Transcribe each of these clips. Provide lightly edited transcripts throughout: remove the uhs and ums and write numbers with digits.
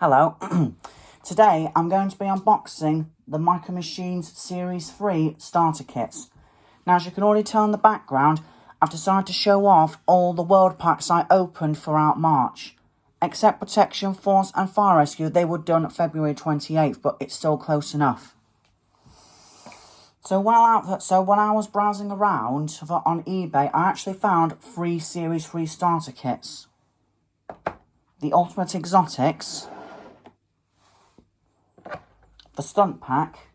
Hello. Today I'm going to be unboxing the Micro Machines Series 3 starter kits. Now, as you can already tell in the background, I've decided to show off all the world packs I opened throughout March. Except Protection Force and Fire Rescue, they were done February 28th, but it's still close enough. So when I was browsing around on eBay, I actually found 3 Series 3 starter kits. The Ultimate Exotics, the Stunt Pack,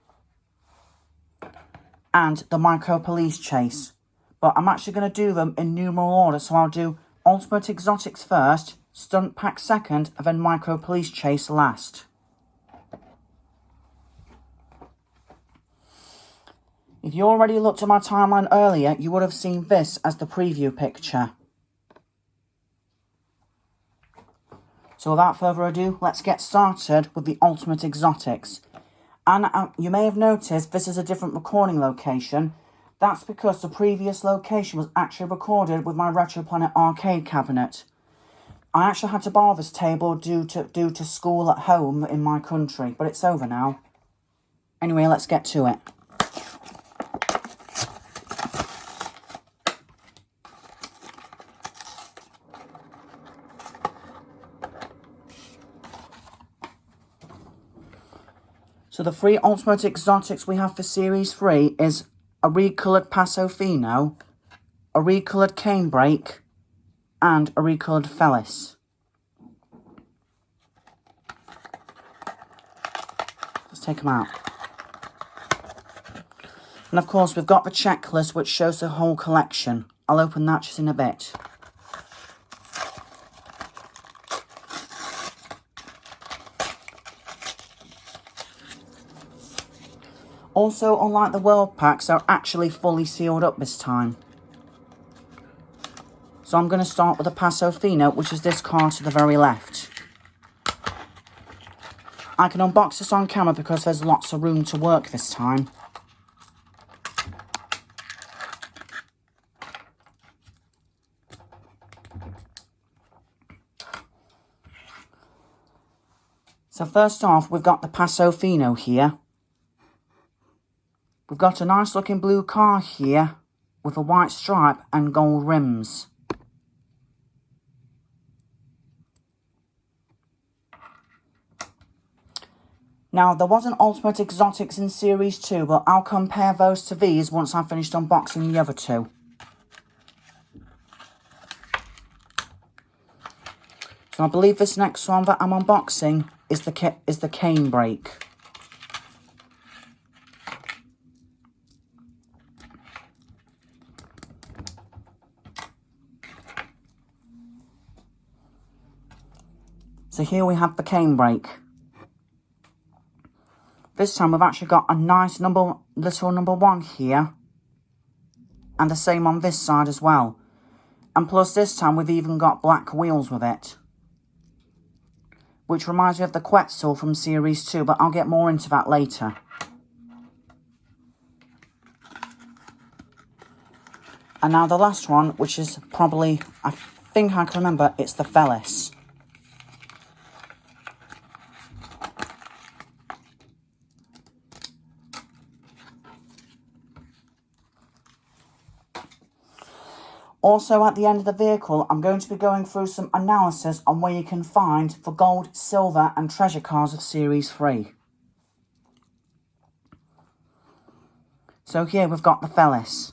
and the Micro Police Chase. But I'm actually going to do them in numeral order, so I'll do Ultimate Exotics first, Stunt Pack second, and then Micro Police Chase last. If you already looked at my timeline earlier, you would have seen this as the preview picture. So without further ado, let's get started with the Ultimate Exotics. And you may have noticed this is a different recording location. That's because the previous location was actually recorded with my Retro Planet arcade cabinet. I actually had to borrow this table due to school at home in my country, but it's over now. Anyway, let's get to it. So the 3 Ultimate Exotics we have for Series 3 is a recoloured Paso Fino, a recoloured Canebrake, and a recoloured Fellis. Let's take them out. And of course we've got the checklist which shows the whole collection. I'll open that just in a bit. Also, unlike the world packs, they're actually fully sealed up this time. So I'm going to start with the Paso Fino, which is this card to the very left. I can unbox this on camera because there's lots of room to work this time. So first off, we've got the Paso Fino here. We've got a nice looking blue car here with a white stripe and gold rims. Now, there was an Ultimate Exotics in Series 2, but I'll compare those to these once I've finished unboxing the other two. So I believe this next one that I'm unboxing is the Canebrake. So here we have the Canebrake. This time we've actually got a nice little number 1 here. And the same on this side as well. And plus this time we've even got black wheels with it. Which reminds me of the Quetzal from Series 2, but I'll get more into that later. And now the last one, which is probably, I think I can remember, it's the Fellis. Also, at the end of the vehicle, I'm going to be going through some analysis on where you can find the gold, silver and treasure cars of Series 3. So here we've got the Fellis.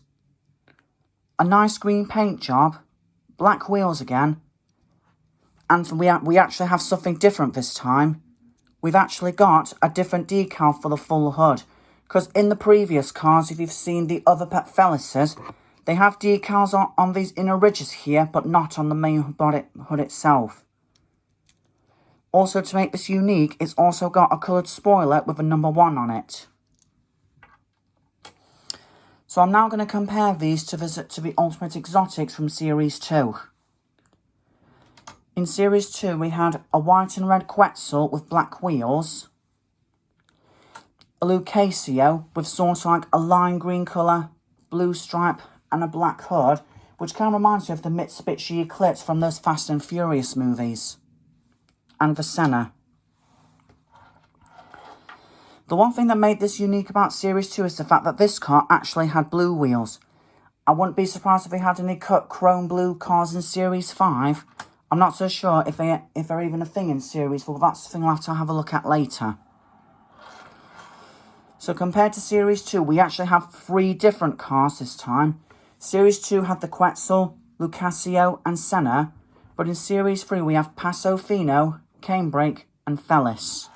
A nice green paint job, black wheels again, and we actually have something different this time. We've actually got a different decal for the full hood, because in the previous cars, if you've seen the other Fellises, they have decals on these inner ridges here, but not on the main hood itself. Also, to make this unique, it's also got a coloured spoiler with a number 1 on it. So I'm now going to compare these to the Ultimate Exotics from Series 2. In Series 2, we had a white and red Quetzal with black wheels. A Lucasio with sort of like a lime green colour, blue stripe, and a black hood, which kind of reminds me of the Mitsubishi Eclipse from those Fast and Furious movies. And the Senna. The one thing that made this unique about Series 2 is the fact that this car actually had blue wheels. I wouldn't be surprised if they had any cut chrome blue cars in Series 5. I'm not so sure if they're even a thing in Series 4, but that's the thing we'll have to have a look at later. So compared to Series 2, we actually have 3 different cars this time. Series 2 had the Quetzal, Lucasio and Senna, but in Series 3 we have Paso Fino, Canebrake and Felis.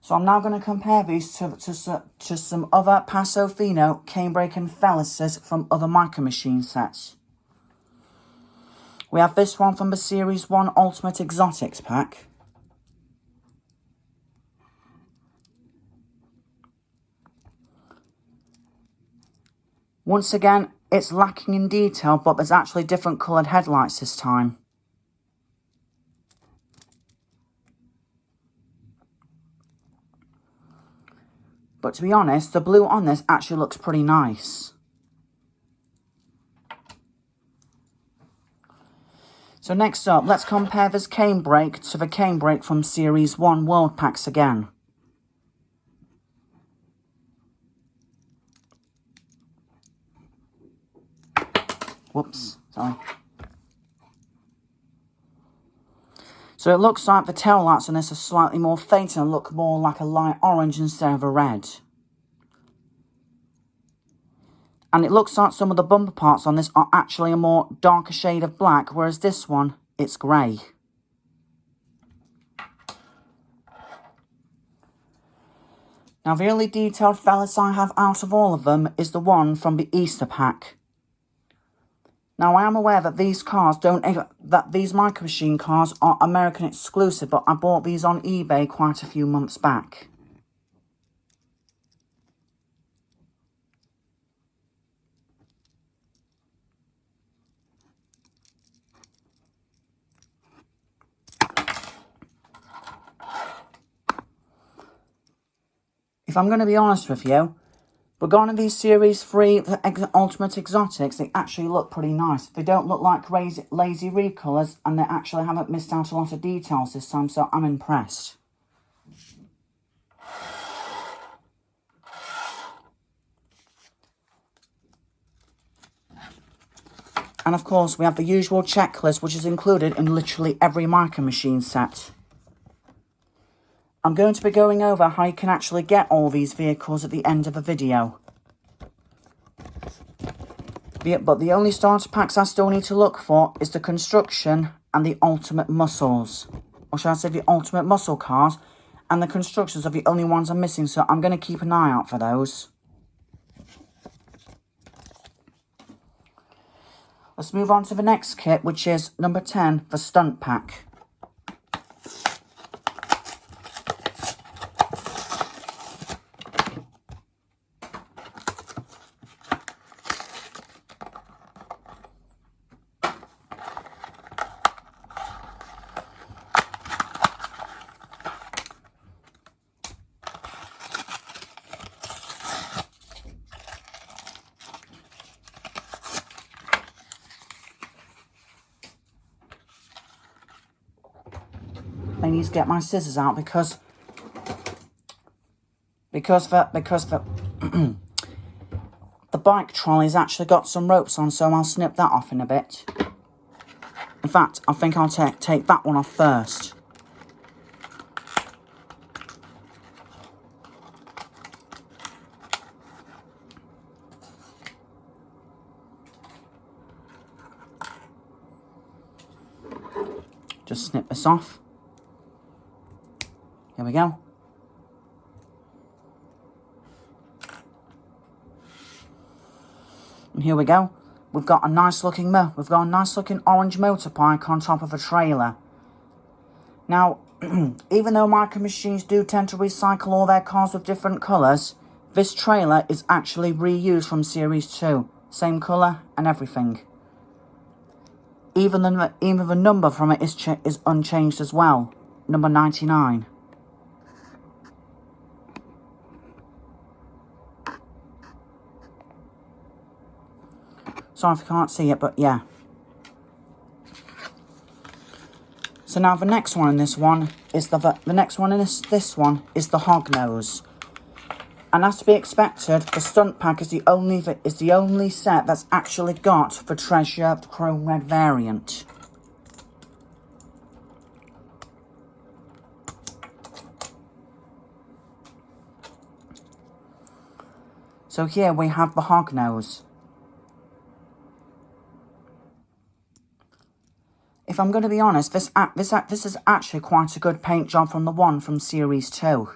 So I'm now going to compare these to some other Paso Fino, Canebrake and Felices from other Micro Machine sets. We have this one from the Series 1 Ultimate Exotics pack. Once again, it's lacking in detail, but there's actually different coloured headlights this time. But to be honest, the blue on this actually looks pretty nice. So next up, let's compare this Canebrake to the Canebrake from Series 1 World Packs again. Whoops, sorry. So it looks like the tail lights on this are slightly more faint and look more like a light orange instead of a red. And it looks like some of the bumper parts on this are actually a more darker shade of black, whereas this one, it's grey. Now the only detailed Felis I have out of all of them is the one from the Easter pack. Now I am aware that these Micro Machine cars are American exclusive, but I bought these on eBay quite a few months back. If I'm going to be honest with you, regarding these Series 3 Ultimate Exotics, they actually look pretty nice. They don't look like lazy recolours, and they actually haven't missed out a lot of details this time, so I'm impressed. And of course, we have the usual checklist, which is included in literally every Micro Machine set. I'm going to be going over how you can actually get all these vehicles at the end of the video. But the only starter packs I still need to look for is the Construction and the Ultimate Muscles. Or should I say the Ultimate Muscle cars, and the Constructions are the only ones I'm missing, so I'm going to keep an eye out for those. Let's move on to the next kit, which is number 10, the Stunt Pack. I need to get my scissors out because the the bike trolley's actually got some ropes on, so I'll snip that off in a bit. In fact, I think I'll take that one off first. Just snip this off. Here we go. And here we go. We've got a nice looking orange motorbike on top of a trailer. Now, even though Micro Machines do tend to recycle all their cars with different colours, this trailer is actually reused from Series 2. Same colour and everything. Even the number from it is unchanged as well. Number 99. Sorry if you can't see it, but yeah. So now the next one in this one is the Hognose. And as to be expected, the Stunt Pack is the only set that's actually got the Treasure the Chrome Red variant. So here we have the Hognose. If I'm going to be honest, this is actually quite a good paint job from the one from Series 2.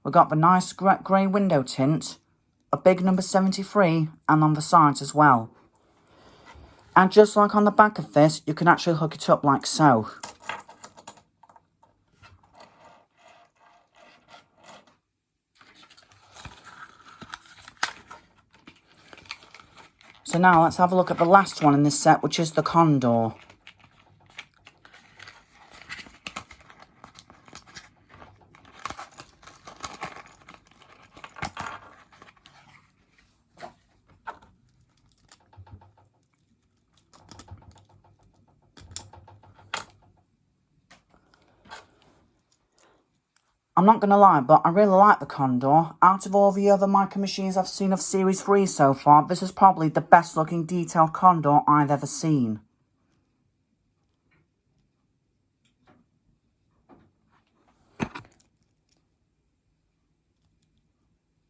We've got the nice grey window tint, a big number 73, and on the sides as well. And just like on the back of this, you can actually hook it up like so. So now let's have a look at the last one in this set, which is the Condor. I'm not going to lie, but I really like the Condor. Out of all the other micro machines I've seen of Series 3 so far, this is probably the best looking detailed Condor I've ever seen.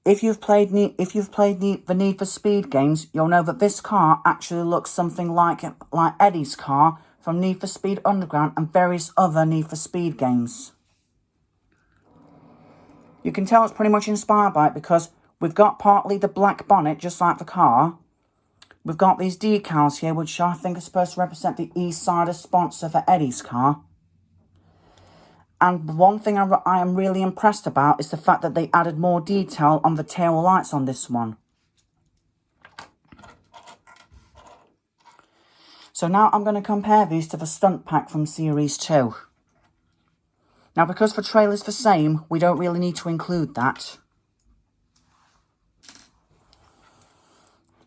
If you've played the Need for Speed games, you'll know that this car actually looks something like Eddie's car from Need for Speed Underground and various other Need for Speed games. You can tell it's pretty much inspired by it because we've got partly the black bonnet, just like the car. We've got these decals here, which I think are supposed to represent the Eastsider sponsor for Eddie's car. And one thing I am really impressed about is the fact that they added more detail on the tail lights on this one. So now I'm going to compare these to the Stunt Pack from Series 2. Now, because the trailer's the same, we don't really need to include that.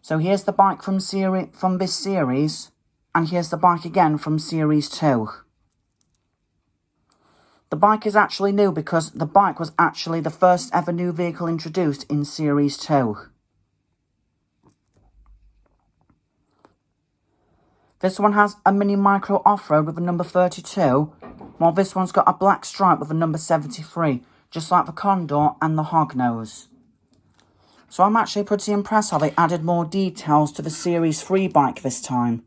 So here's the bike from this series, and here's the bike again from Series 2. The bike is actually new because the bike was actually the first ever new vehicle introduced in Series 2. This one has a mini micro off-road with a number 32, while this one's got a black stripe with a number 73, just like the Condor and the Hognose. So I'm actually pretty impressed how they added more details to the Series 3 bike this time.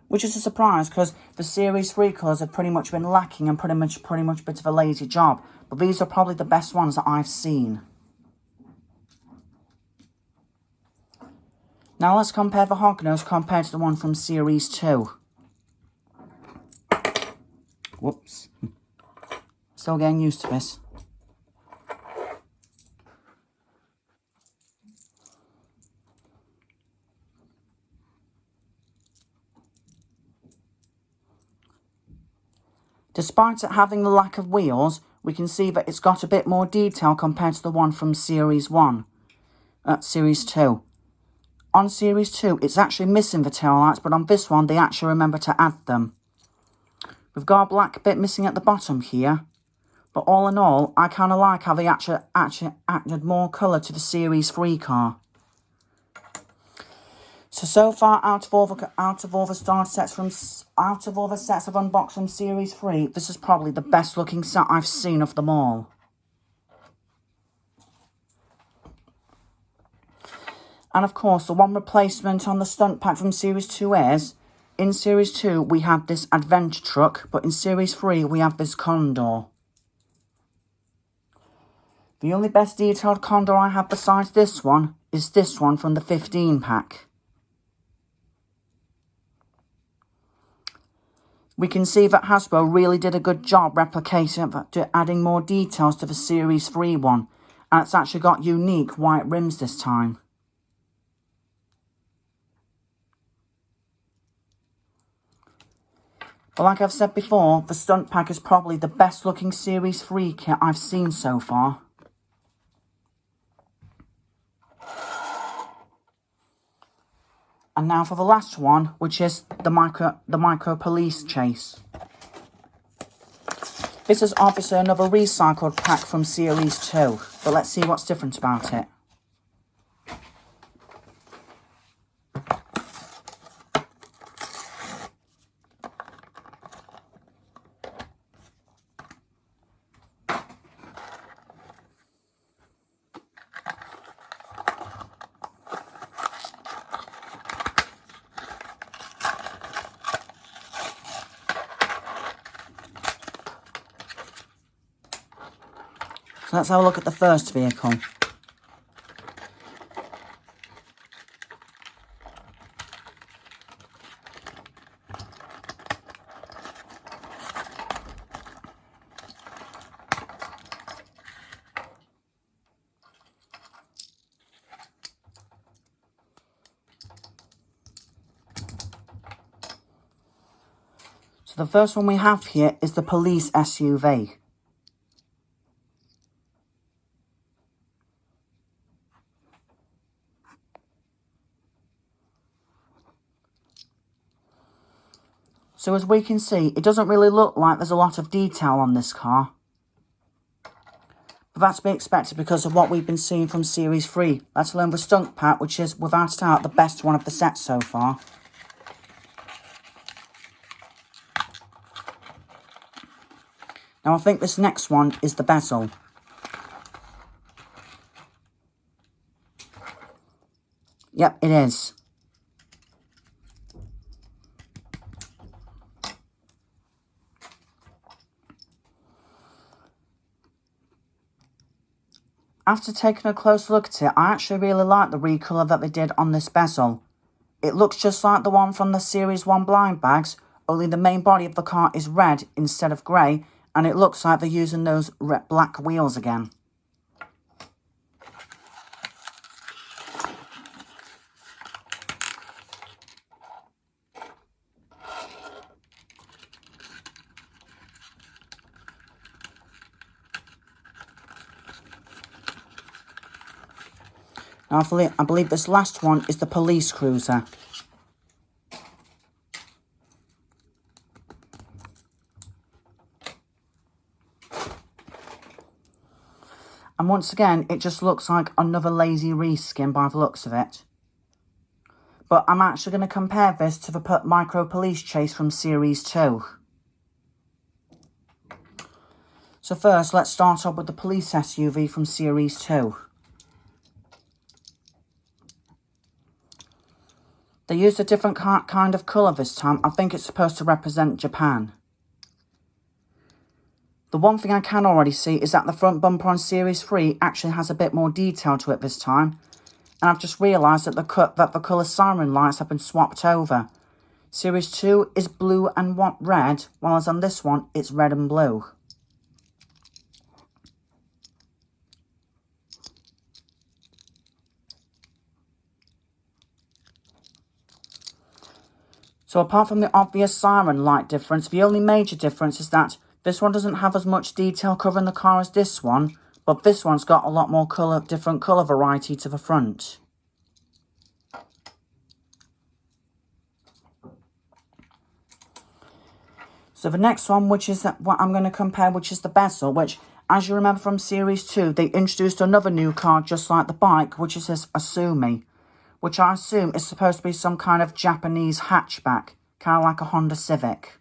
Which is a surprise because the Series 3 colours have pretty much been lacking and pretty much a bit of a lazy job. But these are probably the best ones that I've seen. Now let's compare the Hognose compared to the one from Series 2. Whoops. Still getting used to this. Despite it having the lack of wheels, we can see that it's got a bit more detail compared to the one from Series 2. On Series 2, it's actually missing the taillights, but on this one, they actually remember to add them. We've got a black bit missing at the bottom here, but all in all, I kind of like how they actually added more colour to the Series 3 car. So far, out of all the sets of unboxed from Series 3, this is probably the best looking set I've seen of them all. And of course, the one replacement on the Stunt Pack from Series 2 is, in Series 2 we had this adventure truck, but in Series 3 we have this Condor. The only best detailed Condor I have besides this one is this one from the 15 pack. We can see that Hasbro really did a good job replicating, adding more details to the Series 3 one, and it's actually got unique white rims this time. But like I've said before, the Stunt Pack is probably the best looking Series 3 kit I've seen so far. And now for the last one, which is the micro police chase. This is obviously another recycled pack from Series 2, but let's see what's different about it. So let's have a look at the first vehicle. So the first one we have here is the police SUV. So as we can see, it doesn't really look like there's a lot of detail on this car. But that's to be expected because of what we've been seeing from Series 3, let alone the Stunt Pack, which is, without a doubt, the best one of the set so far. Now I think this next one is the Bezel. Yep, it is. After taking a close look at it, I actually really like the recolour that they did on this bezel. It looks just like the one from the Series 1 blind bags, only the main body of the car is red instead of grey, and it looks like they're using those black wheels again. Now, I believe this last one is the police cruiser. And once again, it just looks like another lazy reskin by the looks of it. But I'm actually going to compare this to the micro police chase from Series 2. So first, let's start off with the police SUV from Series 2. They used a different kind of colour this time. I think it's supposed to represent Japan. The one thing I can already see is that the front bumper on Series 3 actually has a bit more detail to it this time. And I've just realised that the colour siren lights have been swapped over. Series 2 is blue and red, whereas on this one it's red and blue. So apart from the obvious siren light difference, the only major difference is that this one doesn't have as much detail covering the car as this one, but this one's got a lot more different colour variety to the front. So the next one, which is what I'm going to compare, which is the Bezel, which, as you remember from Series 2, they introduced another new car just like the bike, which is this Asumi, which I assume is supposed to be some kind of Japanese hatchback, kind of like a Honda Civic.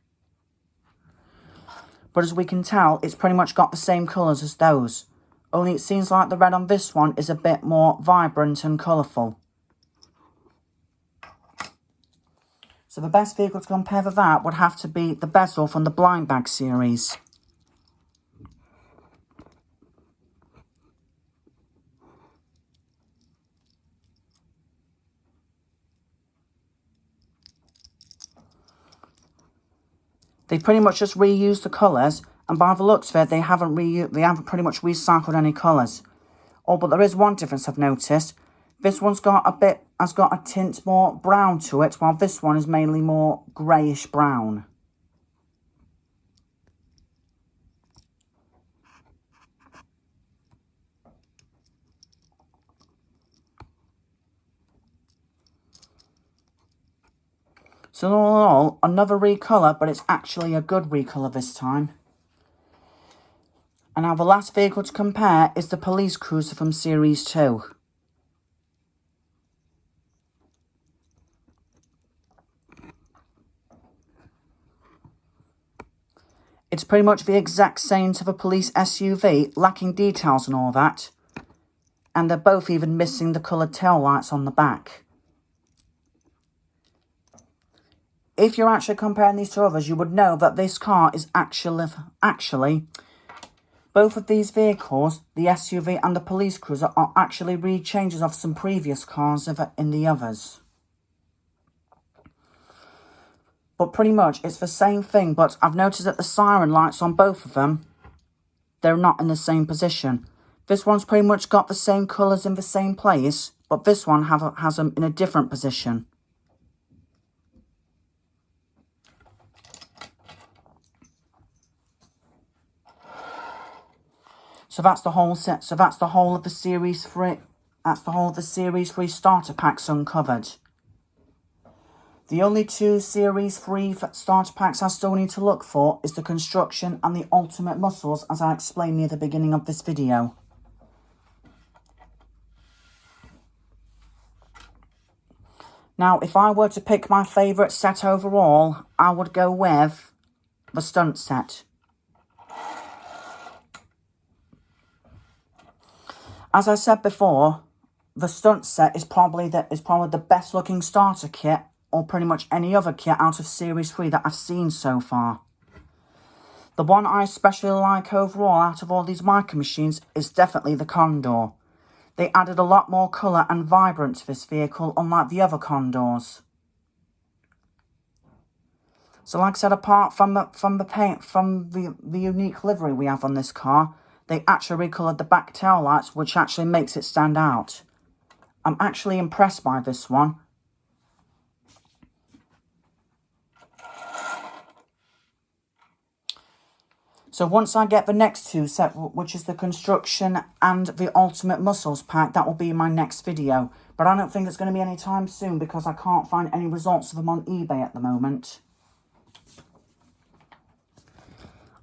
But as we can tell, it's pretty much got the same colours as those, only it seems like the red on this one is a bit more vibrant and colourful. So the best vehicle to compare with that would have to be the Bezel from the blind bag series. They pretty much just reused the colours, and by the looks of it, they haven't pretty much recycled any colours. Oh, but there is one difference I've noticed. This one's got a tint more brown to it, while this one is mainly more greyish brown. So all in all, another recolour, but it's actually a good recolour this time. And now the last vehicle to compare is the police cruiser from Series 2. It's pretty much the exact same to the police SUV, lacking details and all that. And they're both even missing the coloured tail lights on the back. If you're actually comparing these to others, you would know that this car is actually both of these vehicles, the SUV and the police cruiser, are actually rechanges of some previous cars in the others. But pretty much it's the same thing, but I've noticed that the siren lights on both of them, they're not in the same position. This one's pretty much got the same colours in the same place, but this one has them in a different position. So that's the whole set. So that's the whole of the Series 3. That's the whole of the Series 3 starter packs uncovered. The only two Series 3 starter packs I still need to look for is the construction and the ultimate muscles, as I explained near the beginning of this video. Now, if I were to pick my favourite set overall, I would go with the stunt set. As I said before, the stunt set is probably the best looking starter kit, or pretty much any other kit out of Series 3 that I've seen so far. The one I especially like overall out of all these micro machines is definitely the Condor. They added a lot more colour and vibrance to this vehicle, unlike the other Condors. So like I said, apart from the paint, from the unique livery we have on this car, they actually recoloured the back tail lights, which actually makes it stand out. I'm actually impressed by this one. So once I get the next two set, which is the construction and the ultimate muscles pack, that will be my next video. But I don't think it's going to be any time soon because I can't find any results of them on eBay at the moment.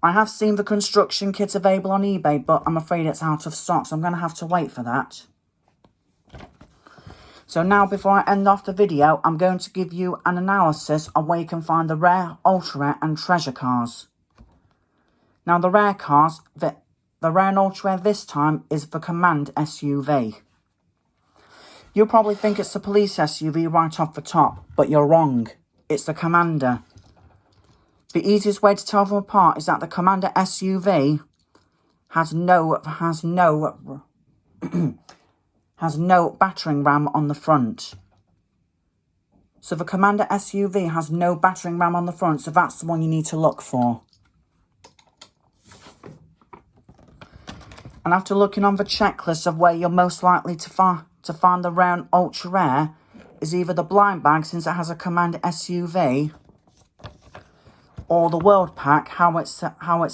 I have seen the construction kit available on eBay, but I'm afraid it's out of stock, so I'm going to have to wait for that. So now, before I end off the video, I'm going to give you an analysis of where you can find the rare, ultra rare and treasure cars. Now, the rare cars, the rare and ultra rare this time is the Command SUV. You'll probably think it's the police SUV right off the top, but you're wrong. It's the Commander. The easiest way to tell them apart is that the Commander SUV has no battering ram on the front. So the Commander SUV has no battering ram on the front, so that's the one you need to look for. And after looking on the checklist of where you're most likely to find the rare and ultra rare is either the blind bag, since it has a Commander SUV, or the world pack, how it's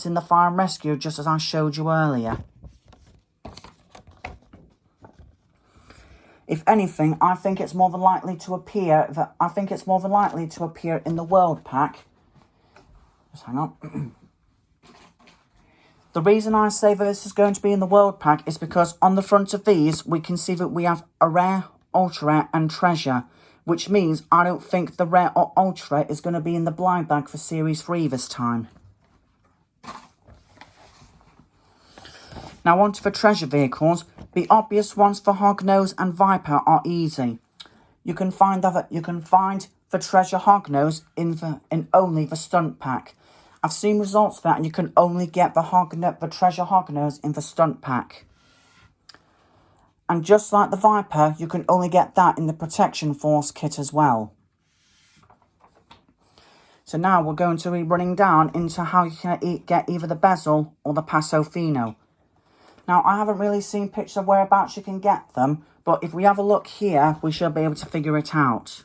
in the fire and rescue, just as I showed you earlier. If anything, I think it's more than likely to appear in the world pack. Just hang on. The reason I say that this is going to be in the world pack is because on the front of these we can see that we have a rare, ultra rare and treasure, which means I don't think the rare or ultra rare is going to be in the blind bag for Series 3 this time. Now on to the treasure vehicles. The obvious ones for Hognose and Viper are easy. You can find the treasure Hognose in only the stunt pack. I've seen results for that, and you can only get the treasure Hognose in the stunt pack. And just like the Viper, you can only get that in the Protection Force kit as well. So now we're going to be running down into how you can get either the Bezel or the Paso Fino. Now, I haven't really seen pictures of whereabouts you can get them, but if we have a look here, we should be able to figure it out.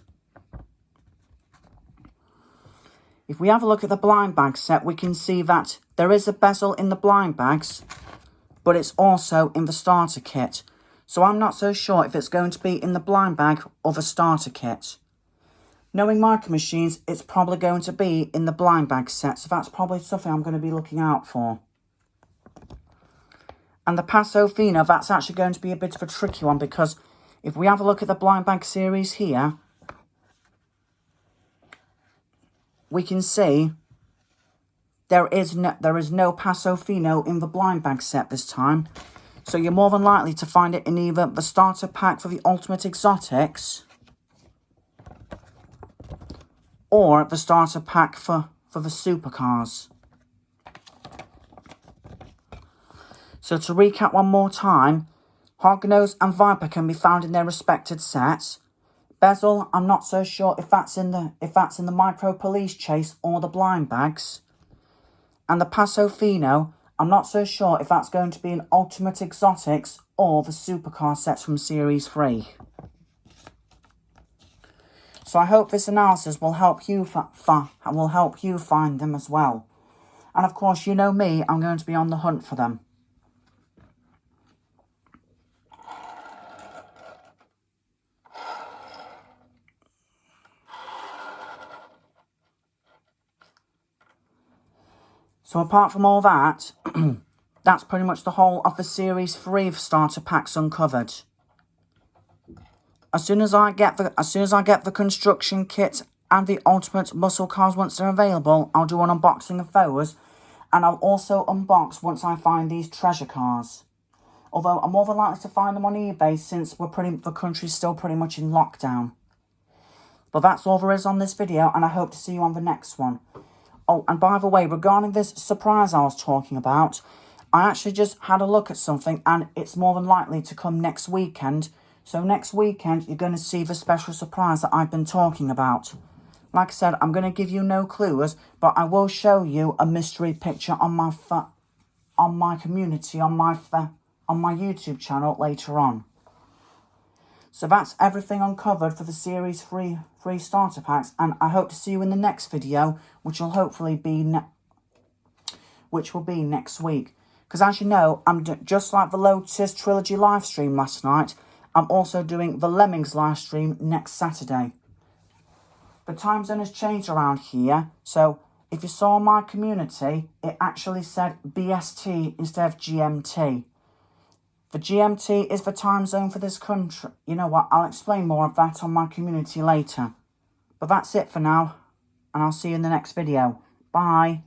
If we have a look at the blind bag set, we can see that there is a Bezel in the blind bags, but it's also in the starter kit. So I'm not so sure if it's going to be in the blind bag or the starter kit. Knowing Micro Machines, it's probably going to be in the blind bag set, so that's probably something I'm going to be looking out for. And the Paso Fino, that's actually going to be a bit of a tricky one, because if we have a look at the blind bag series here, we can see there is no Paso Fino in the blind bag set this time. So you're more than likely to find it in either the starter pack for the Ultimate Exotics or the starter pack for the Supercars. So to recap one more time, Hognose and Viper can be found in their respected sets. Bezel, I'm not so sure if that's in the Micro Police Chase or the blind bags. And the Paso Fino, I'm not so sure if that's going to be in Ultimate Exotics or the Supercar sets from Series 3. So I hope this analysis will help you find them as well. And of course, you know me, I'm going to be on the hunt for them. So apart from all that, that's pretty much the whole of the Series 3 starter packs uncovered. As soon as I get the construction kit and the ultimate muscle cars once they're available, I'll do an unboxing of those, and I'll also unbox once I find these treasure cars. Although I'm more than likely to find them on eBay, since the country's still pretty much in lockdown. But that's all there is on this video, and I hope to see you on the next one. Oh, and by the way, regarding this surprise I was talking about, I actually just had a look at something, and it's more than likely to come next weekend. So next weekend, you're going to see the special surprise that I've been talking about. Like I said, I'm going to give you no clues, but I will show you a mystery picture on my community, on my YouTube channel later on. So that's everything uncovered for the Series 3 starter packs, and I hope to see you in the next video, which will hopefully be next week. Because as you know, just like the Lotus Trilogy live stream last night, I'm also doing the Lemmings live stream next Saturday. The time zone has changed around here, so if you saw my community, it actually said BST instead of GMT. The GMT is the time zone for this country. You know what, I'll explain more of that on my community later. But that's it for now, and I'll see you in the next video. Bye.